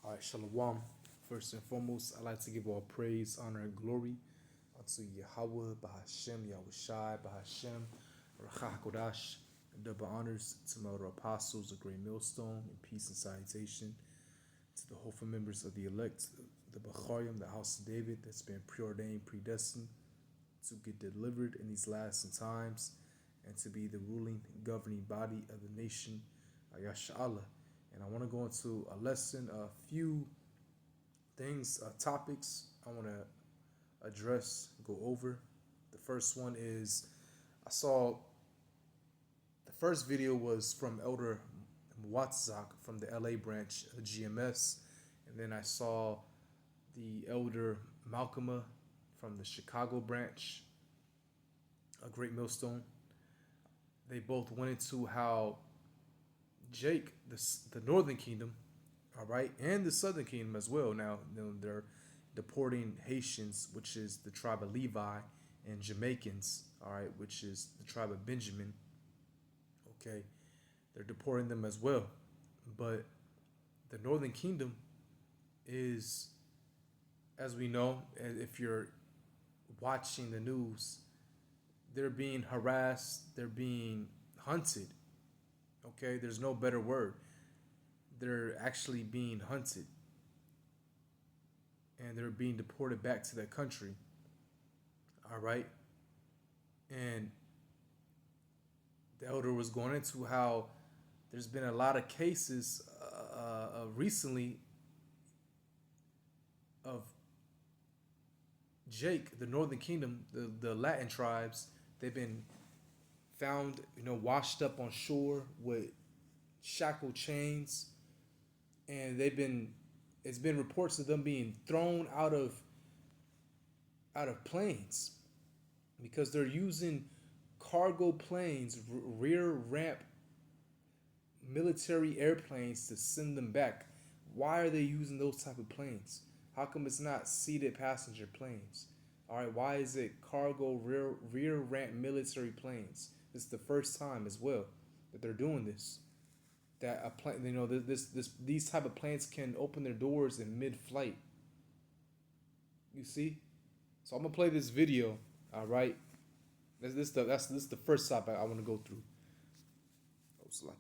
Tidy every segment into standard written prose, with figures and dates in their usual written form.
All right, Shalom. First and foremost, I'd like to give all praise, honor, and glory unto Yahweh, Bahashem, Yahushai, Bahashem, Rachah Kodash. Double honors to my elder apostles, a great millstone, and peace and salutation to the hopeful members of the elect, the Bacharim, the house of David, that's been preordained, predestined to get delivered in these last times and to be the ruling, governing body of the nation, Yashallah. And I want to go into a lesson, a few things, topics I want to address, go over. The first one is I saw the first video was from Elder Muwatzak from the LA branch of GMS. And then I saw the Elder Malcolma from the Chicago branch, a great millstone. They both went into how Jake, the Northern Kingdom, all right, and the Southern Kingdom as well. Now, they're deporting Haitians, which is the tribe of Levi, and Jamaicans, all right, which is the tribe of Benjamin. Okay, they're deporting them as well. But the Northern Kingdom is, as we know, if you're watching the news, they're being harassed, they're being hunted. Okay, there's no better word. They're actually being hunted. And they're being deported back to their country. All right. And the elder was going into how there's been a lot of cases recently of Jake, the Northern Kingdom, the Latin tribes. They've been found, washed up on shore with shackled chains, and it's been reports of them being thrown out of planes because they're using cargo planes, rear ramp military airplanes to send them back. Why are they using those type of planes? How come it's not seated passenger planes? All right, why is it cargo rear ramp military planes? It's the first time as well that they're doing this. That a plane, these type of planes can open their doors in mid-flight. You see? So I'm gonna play this video. All right. This is the first topic I want to go through. Oh, it's lucky.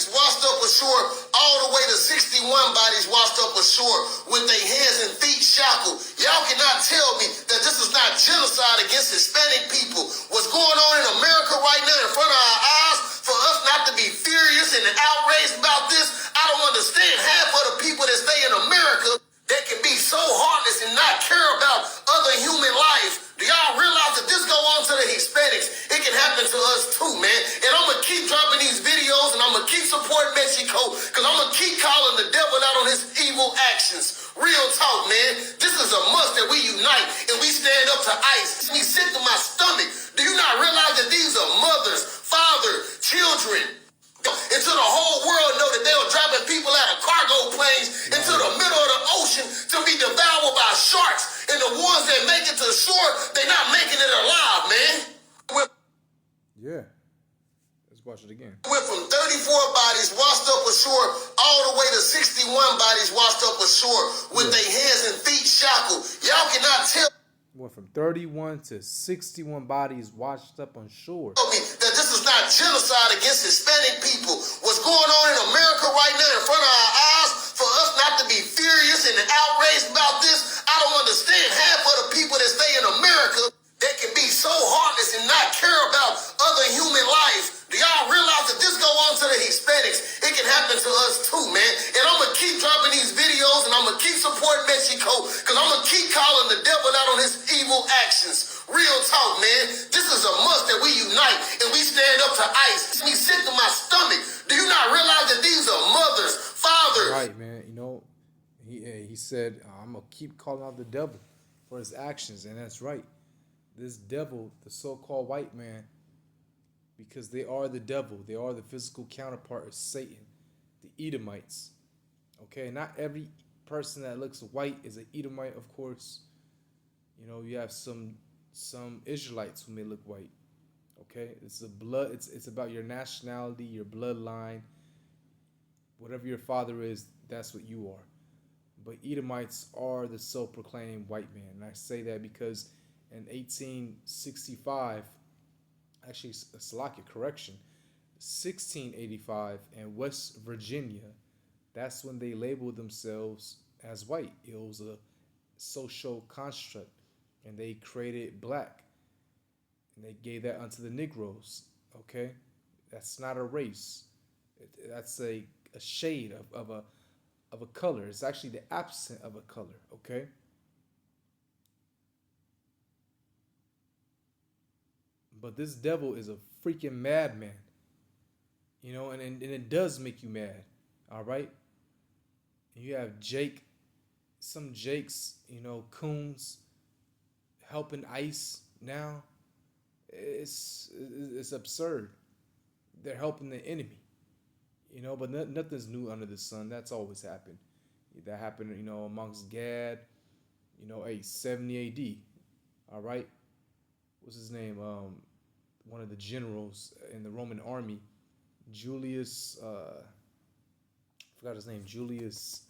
Washed up ashore, all the way to 61 bodies washed up ashore with their hands and feet shackled. Y'all cannot tell me that this is not genocide against Hispanic people. What's going on in America right now in front of our eyes, for us not to be furious and outraged about this, I don't understand. Half of the people that stay in America that can be so heartless and not care about other human life. Do y'all realize that this go on to the Hispanics? It can happen to us too, man. And I'm going to keep dropping these videos and I'm going to keep supporting Mexico because I'm going to keep calling the devil out on his evil actions. Real talk, man. This is a must that we unite and we stand up to ICE. Me sick to my stomach. Do you not realize that these are mothers, fathers, children? Until the whole world know that they were dropping people out of cargo planes into the middle of the ocean to be devoured by sharks. And the ones that make it to shore, they're not making it alive, man. Yeah. Let's watch it again. Went from 34 bodies washed up ashore all the way to 61 bodies washed up ashore with their hands and feet shackled. Y'all cannot tell. Went from 31 to 61 bodies washed up on shore. That this is not genocide against Hispanic people. What's going on in America right now in front of our eyes, for us not to be furious and outraged about this, I don't understand. Half of the people that stay in America that can be so heartless and not care about other human life. Do y'all realize that this go on to the Hispanics? It can happen to us too, man. And I'm going to keep dropping these videos and I'm going to keep supporting Mexico because I'm going to keep calling the devil out on his evil actions. Real talk, man. This is a must that we unite and we stand up to ICE. Me sick to my stomach. Do you not realize that these are mothers, fathers? Right, man. He said, I'm going to keep calling out the devil for his actions. And that's right. This devil, the so-called white man, because they are the devil. They are the physical counterpart of Satan, the Edomites. Okay, not every person that looks white is an Edomite, of course. You have some Israelites who may look white. Okay, it's it's about your nationality, your bloodline. Whatever your father is, that's what you are. But Edomites are the self-proclaimed white man, and I say that because in 1865, actually, Salakia correction, 1685 in West Virginia, that's when they labeled themselves as white. It was a social construct, and they created black, and they gave that unto the Negroes. Okay, that's not a race. That's a shade of a color. It's actually the absence of a color. Okay, but this devil is a freaking madman. And it does make you mad. All right, and you have some Jakes, coons helping ICE now. It's absurd. They're helping the enemy, but nothing's new under the sun. That's always happened. That happened, amongst Gad, 70 AD. All right, what's his name? One of the generals in the Roman army, Julius. I forgot his name. Julius.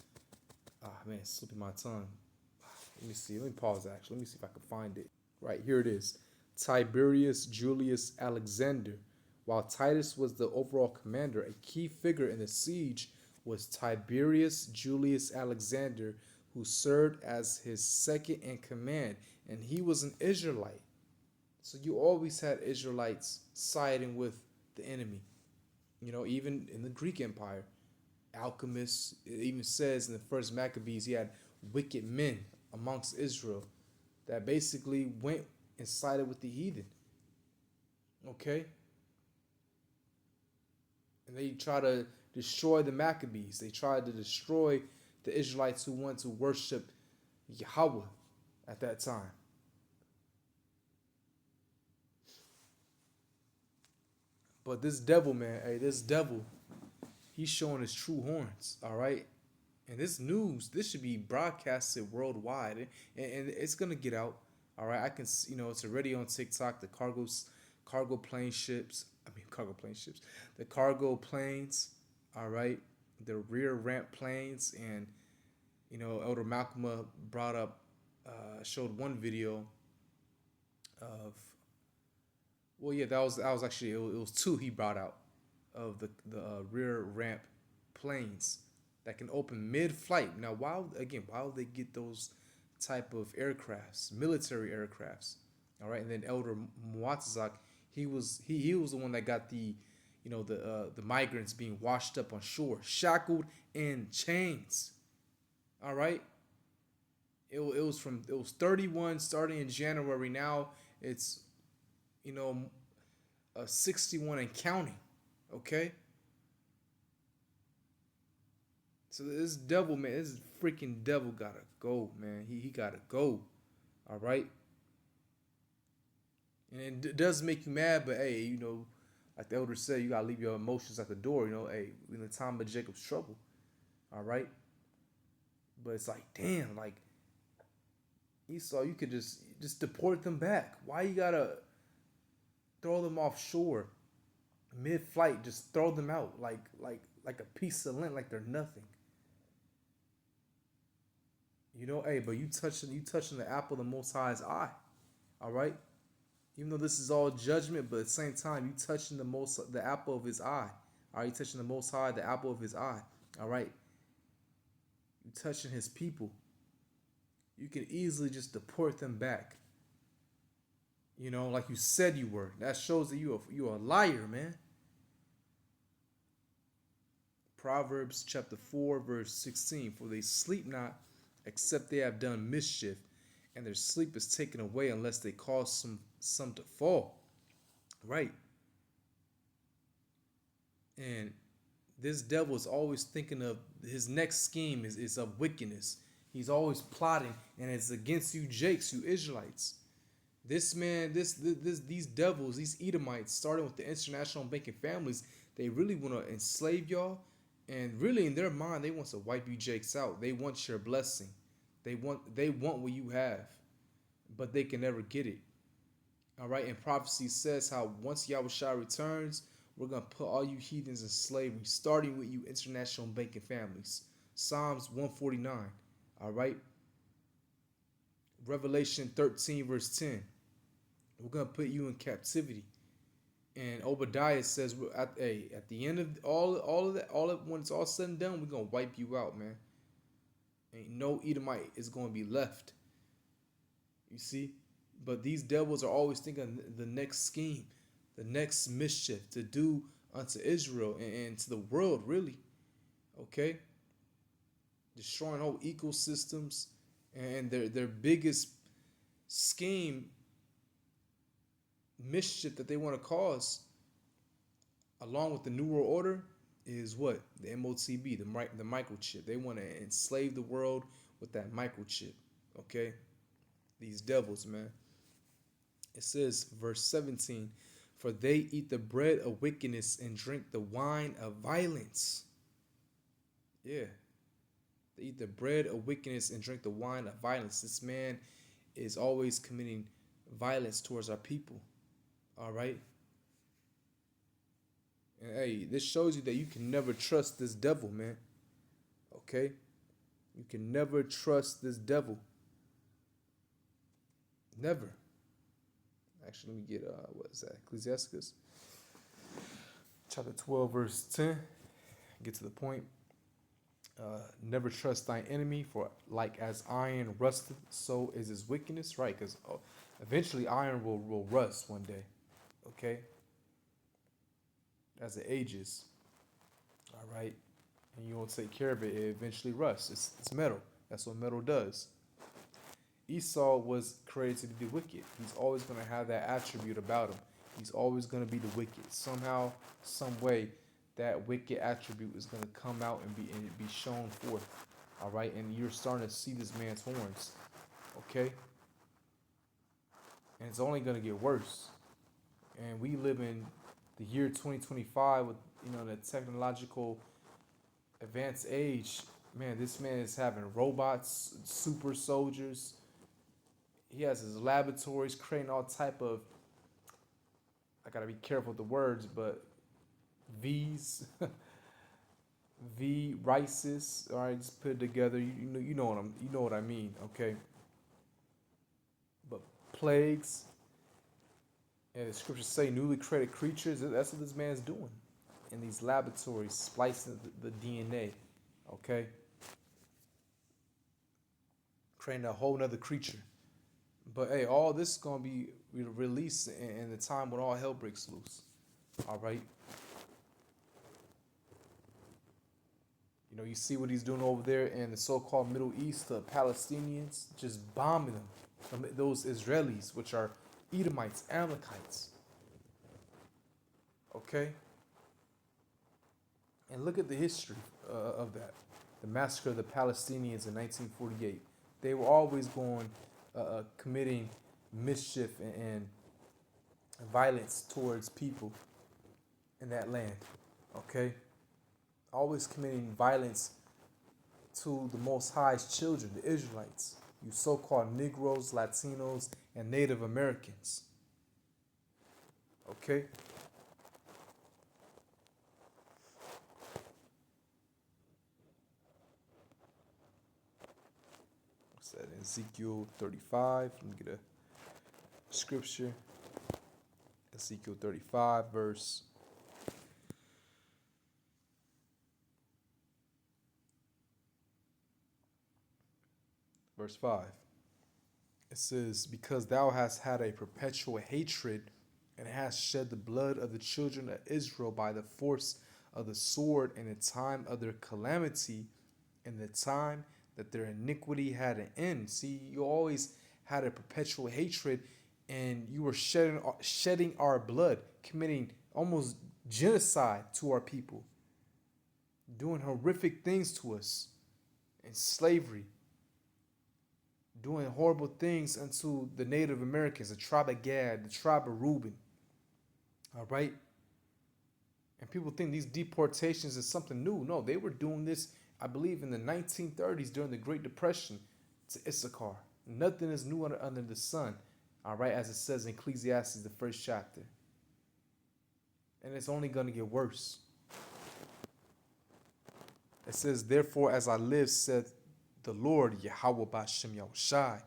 Ah man, it's slipping my tongue. Let me see. Let me pause. Actually, let me see if I can find it. Right here it is. Tiberius Julius Alexander. While Titus was the overall commander, a key figure in the siege was Tiberius Julius Alexander, who served as his second in command, and he was an Israelite. So you always had Israelites siding with the enemy. Even in the Greek Empire, alchemists. It even says in the first Maccabees, he had wicked men amongst Israel that basically went and sided with the heathen. Okay? And they try to destroy the Maccabees. They tried to destroy the Israelites who wanted to worship Yahweh at that time. But this devil, man, this devil, he's showing his true horns, all right? And this news, this should be broadcasted worldwide, and it's gonna get out, all right? I can, it's already on TikTok. The cargo plane ships. The cargo planes, all right? The rear ramp planes, and Elder Malcolm brought up, showed one video of, well, yeah, that was actually it was two he brought out of the rear ramp planes that can open mid-flight. Now, why would they get those type of aircrafts, military aircrafts? All right, and then Elder Muatazak, he was the one that got the migrants being washed up on shore, shackled in chains. All right, it was 31 starting in January. Now it's 61 and counting. Okay. So this devil, man, this freaking devil gotta go, man. He gotta go. All right. And it does make you mad, but hey, like the elder said, you gotta leave your emotions at the door. Hey, in the time of Jacob's trouble. All right. But it's like, damn, like Esau, you could just deport them back. Why you gotta throw them offshore, mid-flight? Just throw them out like a piece of lint, like they're nothing. Hey, but you touching the apple of the Most High's eye, all right? Even though this is all judgment, but at the same time, you touching the apple of His eye. All right, you touching the Most High, the apple of His eye. All right, you touching His people. You can easily just deport them back. Like you said you were. That shows that you're a liar, man. Proverbs chapter 4, verse 16. For they sleep not, except they have done mischief, and their sleep is taken away unless they cause some to fall. Right. And this devil is always thinking of his next scheme is of wickedness. He's always plotting, and it's against you Jakes, you Israelites. This man, these devils, these Edomites, starting with the international banking families, they really want to enslave y'all. And really, in their mind, they want to wipe you Jakes out. They want your blessing. They want what you have, but they can never get it. All right, and prophecy says how once Yahushua returns, we're gonna put all you heathens in slavery, starting with you international banking families. Psalms 149. All right. Revelation 13, verse 10. We're going to put you in captivity. And Obadiah says, at the end of all of that, when it's all said and done, we're going to wipe you out, man. Ain't no Edomite is going to be left. You see? But these devils are always thinking the next scheme, the next mischief to do unto Israel and to the world, really. Okay? Destroying whole ecosystems. And their biggest scheme, mischief that they want to cause, along with the New World Order, is what? The MOTB, the microchip. They want to enslave the world with that microchip. Okay? These devils, man. It says, verse 17, for they eat the bread of wickedness and drink the wine of violence. Yeah. They eat the bread of wickedness and drink the wine of violence. This man is always committing violence towards our people. All right? And hey, this shows you that you can never trust this devil, man. Okay? You can never trust this devil. Never. Actually, let me get, what is that? Ecclesiastes chapter 12, verse 10. Get to the point. Never trust thine enemy, for like as iron rusteth, so is his wickedness. Right? Because eventually iron will rust one day. Okay? As it ages. All right? And you don't take care of it, it eventually rusts. It's metal. That's what metal does. Esau was created to be the wicked. He's always going to have that attribute about him. He's always going to be the wicked. Somehow, some way, that wicked attribute is going to come out and be shown forth. All right? And you're starting to see this man's horns. Okay? And it's only going to get worse. And we live in the year 2025 with, the technological advanced age. Man, this man is having robots, super soldiers. He has his laboratories creating all type of, I gotta be careful with the words, but V's, V rices. All right, just put it together. You know what I mean. Okay. But plagues, and the scriptures say newly created creatures. That's what this man's doing in these laboratories, splicing the DNA. Okay. Creating a whole nother creature. But hey, all this is going to be released in the time when all hell breaks loose. All right. You see what he's doing over there in the so-called Middle East, the Palestinians, just bombing them. Those Israelis, which are Edomites, Amalekites. Okay. And look at the history of that. The massacre of the Palestinians in 1948. They were always committing mischief and violence towards people in that land. Okay? Always committing violence to the Most High's children, the Israelites. You so-called Negroes, Latinos, and Native Americans. Okay? What's that? Ezekiel 35. Let me get a scripture. Ezekiel 35, verse 5. It says, because thou hast had a perpetual hatred and hast shed the blood of the children of Israel by the force of the sword in the time of their calamity, in the time that their iniquity had an end. See, you always had a perpetual hatred, and you were shedding our blood, committing almost genocide to our people, doing horrific things to us in slavery, doing horrible things unto the Native Americans, the tribe of Gad, the tribe of Reuben. All right? And people think these deportations is something new. No, they were doing this, I believe, in the 1930s during the Great Depression to Issachar. Nothing is new under the sun. All right? As it says in Ecclesiastes, the 1st chapter. And it's only going to get worse. It says, therefore, as I live, saith the Lord Yahweh Bashem Yahushai,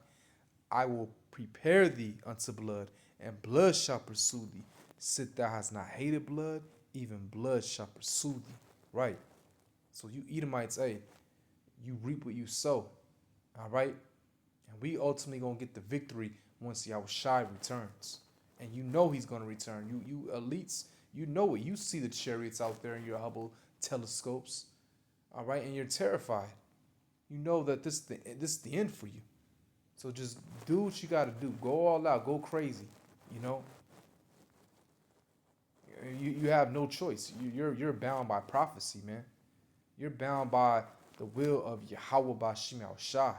I will prepare thee unto blood, and blood shall pursue thee. Sit thou hast not hated blood, even blood shall pursue thee. Right. So you Edomites, hey, you reap what you sow. All right. And we ultimately gonna get the victory once Yahushai returns. And you know he's gonna return. You elites, you know it. You see the chariots out there in your Hubble telescopes. All right, and you're terrified. You know that this is the end for you. So just do what you gotta do. Go all out. Go crazy. You know. You have no choice. You're bound by prophecy, man. You're bound by the will of Yahweh Bashim Al Shai.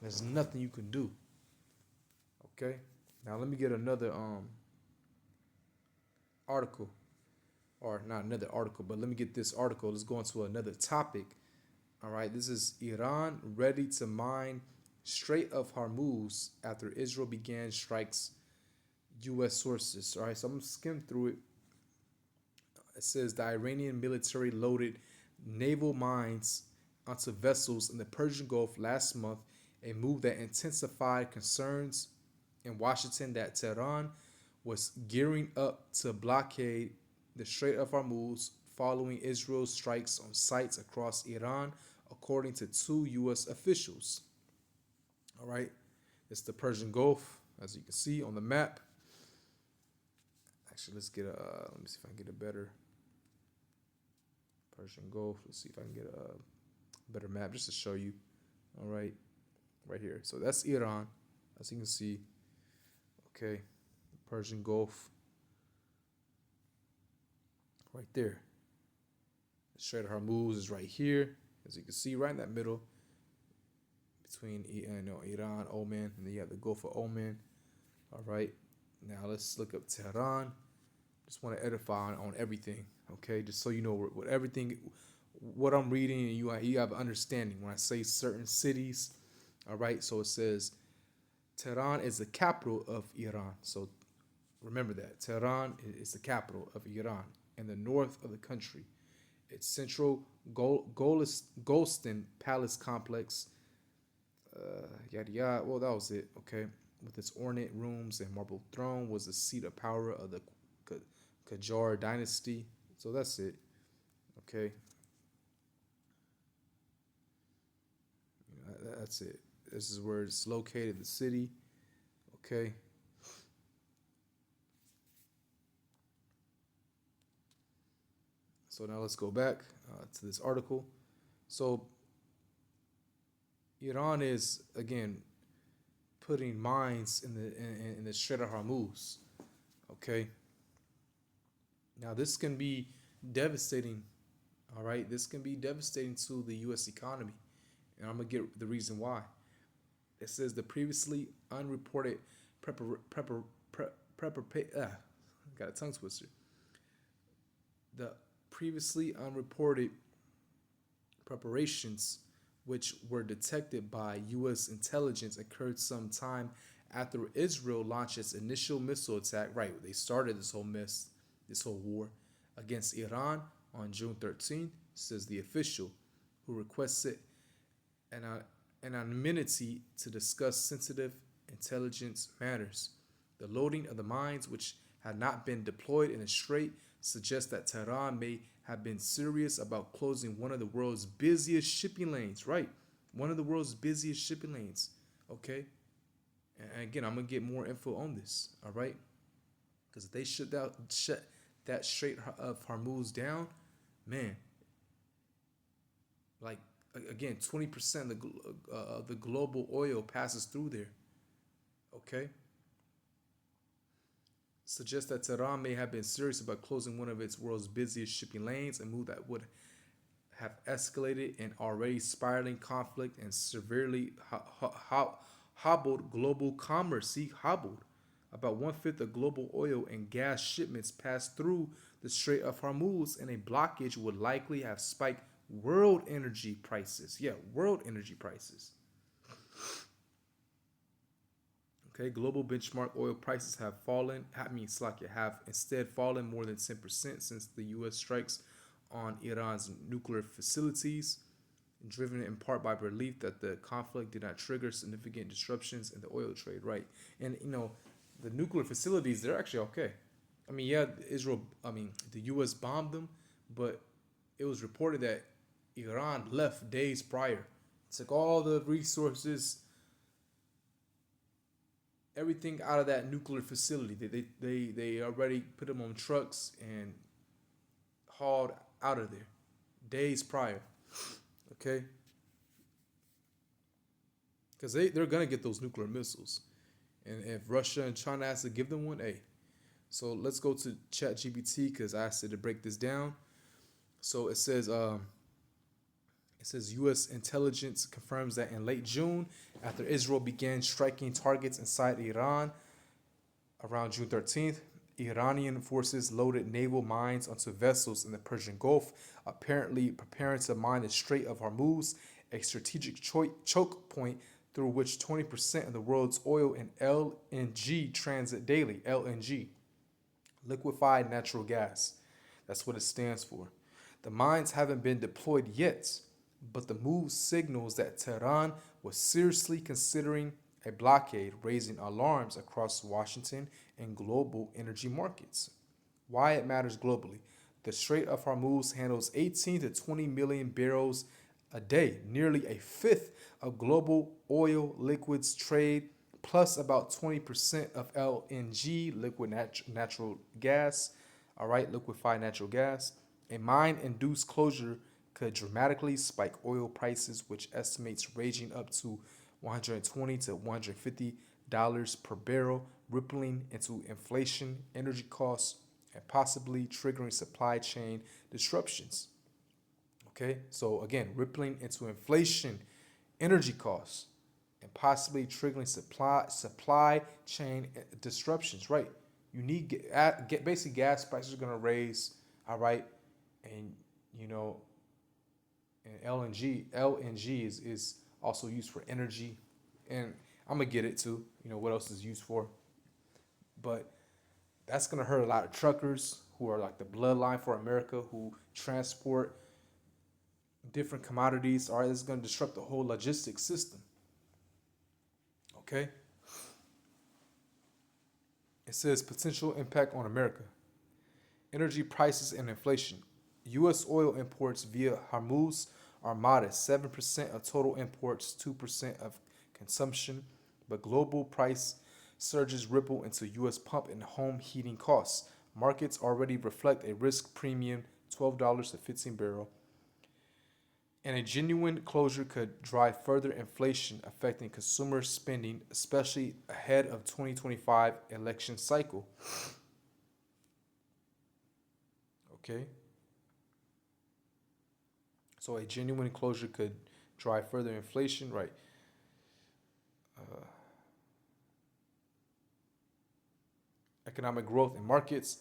There's nothing you can do. Okay? Now let me get another article. Or not another article, but let me get this article. Let's go into another topic. All right, this is Iran ready to mine Strait of Hormuz after Israel began strikes, U.S. sources. All right, so I'm going to skim through it. It says the Iranian military loaded naval mines onto vessels in the Persian Gulf last month, a move that intensified concerns in Washington that Tehran was gearing up to blockade the Strait of Hormuz following Israel's strikes on sites across Iran, according to two U.S. officials. All right, it's the Persian Gulf, as you can see on the map. Actually, let's get let me see if I can get a better Persian Gulf. Let's see if I can get a better map just to show you. All right, right here. So that's Iran, as you can see. Okay, Persian Gulf. Right there. The Strait of Hormuz is right here, as you can see, right in that middle between Iran, Oman, and then you have the Gulf of Oman. All right. Now let's look up Tehran. Just want to edify on everything, okay? Just so you know what everything, what I'm reading, and you have an understanding when I say certain cities. All right. So it says Tehran is the capital of Iran. So remember that Tehran is the capital of Iran. In the north of the country. Its central Golestan Palace complex, yada yada. Well, that was it, okay? With its ornate rooms and marble throne was the seat of power of the Qajar dynasty. So that's it, okay? That's it. This is where it's located, the city, okay? So now let's go back to this article. So Iran is again putting mines in the Strait of Hormuz. Okay. Now this can be devastating. All right, this can be devastating to the U.S. economy, and I'm gonna get the reason why. It says the previously unreported got a tongue twister. The previously unreported preparations, which were detected by U.S. intelligence, occurred some time after Israel launched its initial missile attack. Right, they started this whole war against Iran on June 13th, says the official, who requested anonymity to discuss sensitive intelligence matters. The loading of the mines, which had not been deployed in the strait, suggests that Tehran may have been serious about closing one of the world's busiest shipping lanes. Right, one of the world's busiest shipping lanes. Okay, and again, I'm gonna get more info on this. All right, because if they shut that Strait of Hormuz down, man, like again, 20% of the global oil passes through there. Okay. Suggests that Tehran may have been serious about closing one of its world's busiest shipping lanes, a move that would have escalated an already spiraling conflict and severely hobbled global commerce. See, hobbled. About 1/5 of global oil and gas shipments pass through the Strait of Hormuz, and a blockage would likely have spiked world energy prices. Yeah, world energy prices. Okay, global benchmark oil prices have instead fallen more than 10% since the U.S. strikes on Iran's nuclear facilities. driven in part by belief that the conflict did not trigger significant disruptions in the oil trade, right? And the nuclear facilities, they're actually okay. I mean, yeah, the U.S. bombed them, but it was reported that Iran left days prior, took all the resources, everything out of that nuclear facility. They already put them on trucks and hauled out of there days prior. Okay, because they're gonna get those nuclear missiles, and if Russia and China has to give them one, hey. So let's go to ChatGPT because I asked it to break this down. So it says U.S. intelligence confirms that in late June, after Israel began striking targets inside Iran around June 13th, Iranian forces loaded naval mines onto vessels in the Persian Gulf, apparently preparing to mine the Strait of Hormuz, a strategic choke point through which 20% of the world's oil and LNG transit daily. LNG, liquefied natural gas. That's what it stands for. The mines haven't been deployed yet, but the move signals that Tehran was seriously considering a blockade, raising alarms across Washington and global energy markets. Why it matters globally. The Strait of Hormuz handles 18 to 20 million barrels a day, nearly a fifth of global oil liquids trade, plus about 20% of LNG, liquid natural gas, all right, liquefied natural gas. A mine induced closure could dramatically spike oil prices, which estimates ranging up to $120 to $150 per barrel, rippling into inflation, energy costs, and possibly triggering supply chain disruptions. Okay, so again, rippling into inflation, energy costs, and possibly triggering supply chain disruptions. Right, you need get basically gas prices are gonna raise. All right, and you know, and LNG is also used for energy, and I'm gonna get it too. You know what else is used for, but that's gonna hurt a lot of truckers who are like the bloodline for America who transport different commodities. All right, this is gonna disrupt the whole logistics system. Okay. It says potential impact on America. Energy prices and inflation. U.S. oil imports via Hormuz are modest, 7% of total imports, 2% of consumption, but global price surges ripple into U.S. pump and home heating costs. Markets already reflect a risk premium, $12 to 15 barrel, and a genuine closure could drive further inflation affecting consumer spending, especially ahead of 2025 election cycle. Okay. So a genuine closure could drive further inflation, right? Economic growth in markets.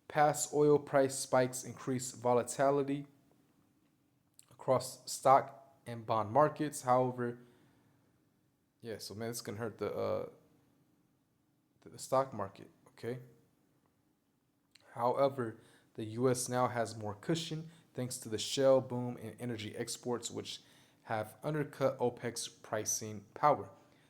Past oil price spikes increase volatility across stock and bond markets. However, yeah, so man, it's gonna hurt the stock market. Okay. However, the U.S. now has more cushion thanks to the shale boom in energy exports, which have undercut OPEC's pricing power.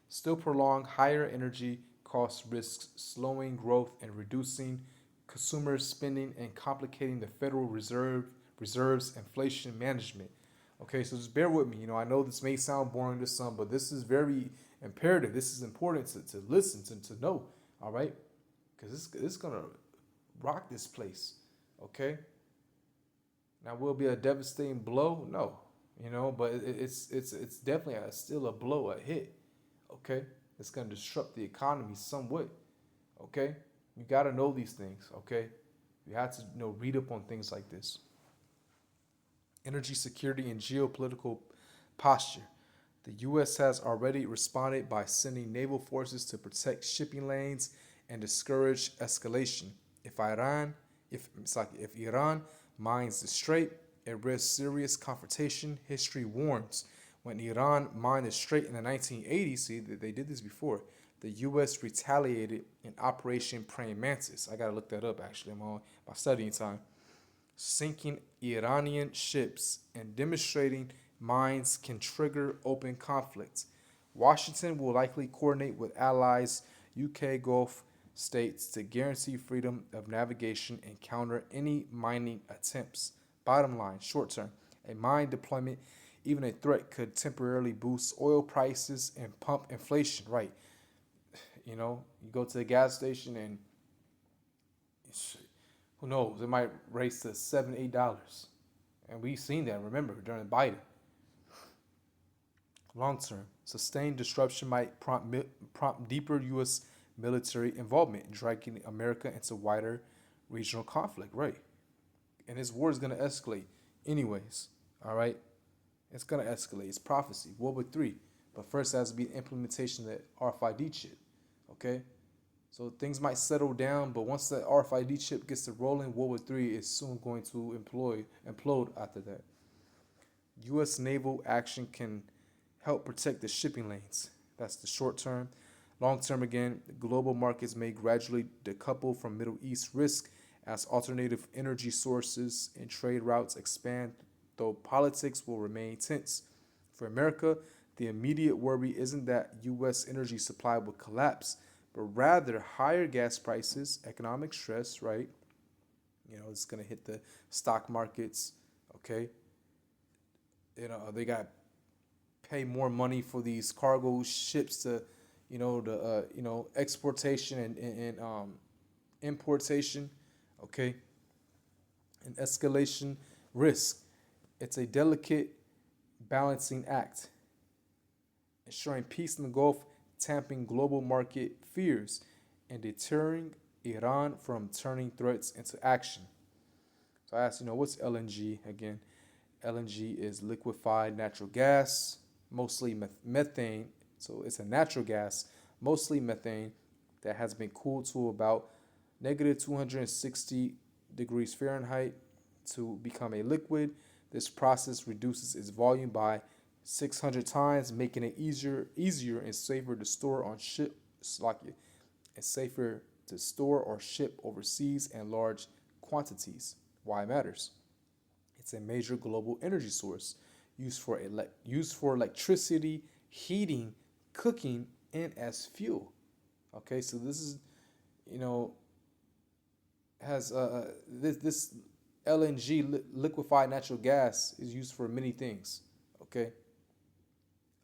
Still prolonged higher energy costs risks slowing growth and reducing consumer spending and complicating the Federal Reserve's inflation management. Okay, so just bear with me. I know this may sound boring to some, but this is very imperative. This is important to listen to know. All right, because it's gonna rock this place. Okay. Now will it be a devastating blow? No, but it's definitely still a blow, a hit. Okay, it's gonna disrupt the economy somewhat. Okay, you gotta know these things. Okay, you have to read up on things like this. Energy security and geopolitical posture. The U.S. has already responded by sending naval forces to protect shipping lanes and discourage escalation. If Iran mines the strait, it risks serious confrontation. History warns. When Iran mined the strait in the 1980s, see, they did this before. The U.S. retaliated in Operation Praying Mantis. I gotta look that up actually. I'm on my studying time. Sinking Iranian ships and demonstrating mines can trigger open conflicts. Washington will likely coordinate with allies, UK Gulf states, to guarantee freedom of navigation and counter any mining attempts. Bottom line, short term, a mine deployment, even a threat, could temporarily boost oil prices and pump inflation. Right? You go to the gas station and who knows, it might raise to $7, $8. And we've seen that, remember, during Biden. Long term, sustained disruption might prompt deeper U.S. military involvement, dragging America into wider regional conflict, right? And this war is going to escalate anyways, all right? It's going to escalate. It's prophecy, World War III. But first, it has to be the implementation of that RFID chip, okay? So things might settle down, but once that RFID chip gets to rolling, World War III is soon going to implode after that. U.S. naval action can help protect the shipping lanes. That's the short term. Long term, again, global markets may gradually decouple from Middle East risk as alternative energy sources and trade routes expand, though politics will remain tense. For America, the immediate worry isn't that U.S. energy supply will collapse, but rather higher gas prices, economic stress, right? It's going to hit the stock markets, okay? They got pay more money for these cargo ships to, exportation and importation, okay, and escalation risk. It's a delicate balancing act, ensuring peace in the Gulf, tamping global market fears, and deterring Iran from turning threats into action. So I asked, what's LNG again? LNG is liquefied natural gas, mostly methane. So it's a natural gas, mostly methane, that has been cooled to about negative 260 degrees Fahrenheit to become a liquid. This process reduces its volume by 600 times, making it easier and safer to store on ship. It's safer to store or ship overseas in large quantities. Why it matters? It's a major global energy source used for electricity, heating, cooking, and as fuel. Okay, so this is, has this LNG, liquefied natural gas, is used for many things. Okay,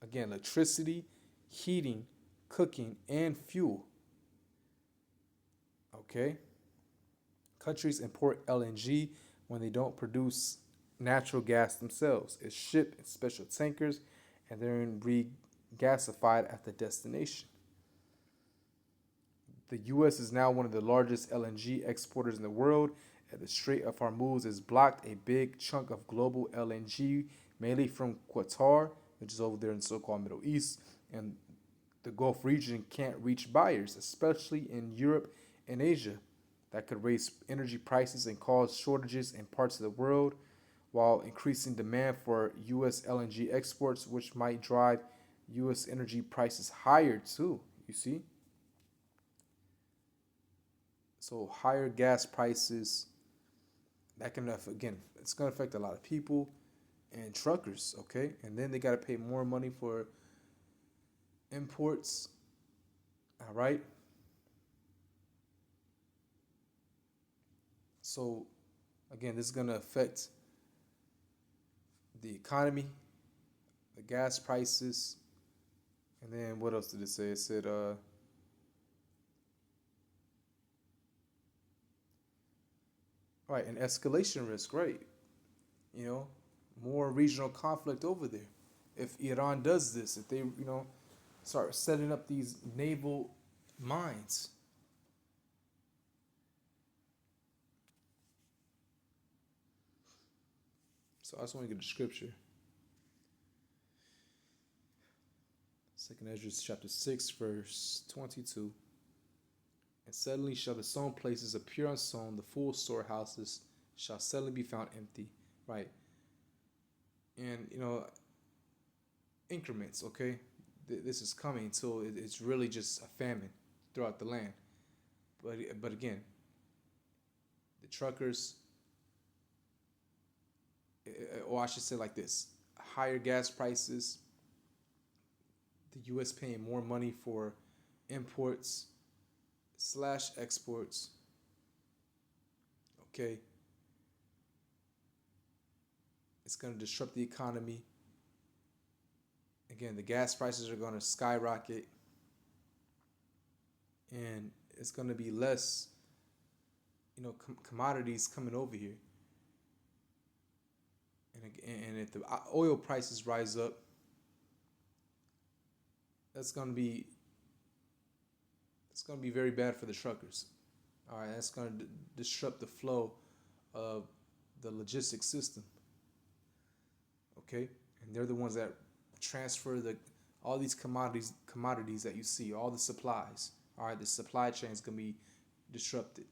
again, electricity, heating, cooking, and fuel. Okay, countries import LNG when they don't produce natural gas themselves. It's shipped in special tankers and then regasified at the destination. The U.S. is now one of the largest LNG exporters in the world, and the Strait of Hormuz has blocked a big chunk of global LNG, mainly from Qatar, which is over there in the so-called Middle East, and the Gulf region can't reach buyers, especially in Europe and Asia. That could raise energy prices and cause shortages in parts of the world, while increasing demand for U.S. LNG exports, which might drive U.S. energy prices higher too. You see? So higher gas prices, that can, again, it's going to affect a lot of people and truckers, okay? And then they got to pay more money for imports, all right? So, again, this is going to affect the economy, the gas prices, and then what else did it say? It said, right, an escalation risk, right? More regional conflict over there. If Iran does this, if they, start setting up these naval mines. So I just want to get the scripture. Second Ezra chapter 6, verse 22. And suddenly shall the sown places appear unsown, the full storehouses shall suddenly be found empty. Right. And, increments, okay? This is coming until it's really just a famine throughout the land. But again, the truckers, or I should say like this, higher gas prices, the U.S. paying more money for imports slash exports. Okay. It's going to disrupt the economy. Again, the gas prices are going to skyrocket, and it's going to be less, commodities coming over here. And if the oil prices rise up, it's going to be very bad for the truckers. All right, that's going to disrupt the flow of the logistics system. Okay, and they're the ones that transfer all these commodities that you see, all the supplies. All right, the supply chain is going to be disrupted.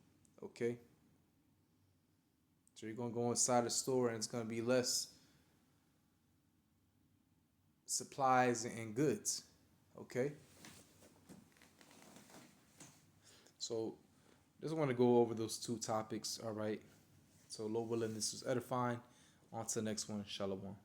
Okay, so you're going to go inside a store and it's going to be less supplies and goods. Okay, so just want to go over those two topics. All right, so Lord willing, this was edifying. On to the next one. Shalom.